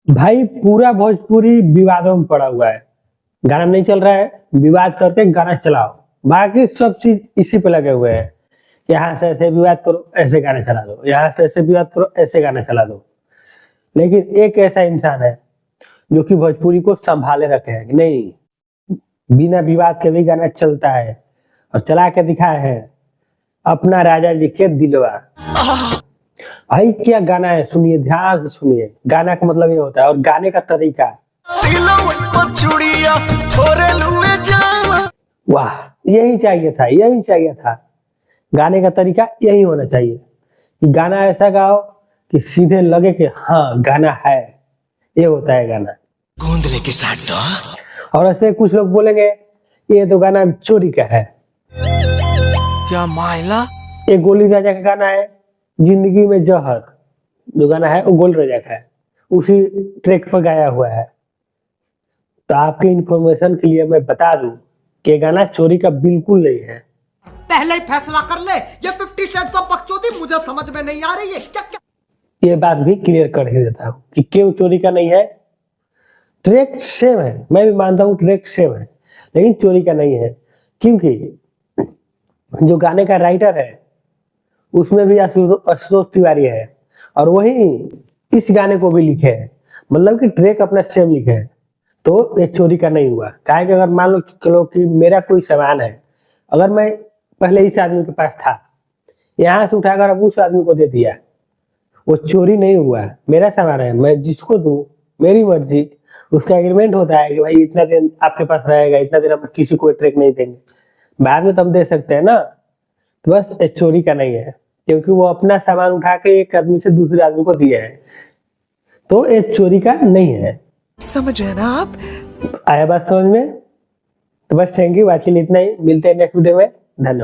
भाई पूरा भोजपुरी विवादों में पड़ा हुआ है। गाना नहीं चल रहा है, विवाद करके गाना चलाओ। बाकी सब चीज इसी पे लगे हुए हैं। यहाँ से ऐसे विवाद करो, ऐसे गाने चला दो, यहाँ से ऐसे विवाद करो, ऐसे गाने चला दो। लेकिन एक ऐसा इंसान है जो कि भोजपुरी को संभाले रखे है कि नहीं, बिना विवाद के भी गाना चलता है और चला के दिखाया है अपना राजा जी के दिलवा। भाई क्या गाना है, सुनिए, ध्यान से सुनिए। गाना का मतलब ये होता है और गाने का तरीका, वाह, यही चाहिए था, यही चाहिए था। गाने का तरीका यही होना चाहिए कि गाना ऐसा गाओ कि सीधे लगे कि हाँ गाना है। ये होता है गाना। गोंदले के साथ और ऐसे कुछ लोग बोलेंगे ये तो गाना चोरी का है। क्या मायला, एक गोली राजा का गाना है, जिंदगी में जहर, जो गाना है वो गोल राजा का है, उसी ट्रैक पर गाया हुआ है। तो आपके इंफॉर्मेशन के लिए मैं बता दूं कि ये गाना चोरी का बिल्कुल नहीं है। पहले ही फैसला कर ले, ये 50 शेड्स ऑफ बकचोदी मुझे समझ में नहीं आ रही है। क्या ये बात भी क्लियर कर ही देता हूँ कि क्यों चोरी का नहीं है। ट्रैक सेम है, मैं भी मानता हूँ ट्रैक सेम है, लेकिन चोरी का नहीं है। क्योंकि जो गाने का राइटर है उसमें भी आशुतोष तिवारी है और वही इस गाने को भी लिखे है, मतलब कि ट्रैक अपना सेम लिखे है। तो ये चोरी का नहीं हुआ। काहे कि अगर मान लो चलो कि मेरा कोई सामान है, अगर मैं पहले इस आदमी के पास था, यहाँ से उठाकर अब उस आदमी को दे दिया, वो चोरी नहीं हुआ। मेरा सामान है, मैं जिसको दूं मेरी मर्जी। उसका एग्रीमेंट होता है कि भाई इतना दिन आपके पास रहेगा, इतना दिन हम किसी को ट्रैक नहीं देंगे, बाद में तो हम दे सकते हैं ना। तो बस ये चोरी का नहीं है, क्योंकि वो अपना सामान उठा के एक आदमी से दूसरे आदमी को दिया है, तो ये चोरी का नहीं है। समझ रहे ना आप? आया बात समझ में? तो बस थैंक यू, आज के लिए इतना ही। मिलते हैं नेक्स्ट वीडियो में। धन्यवाद।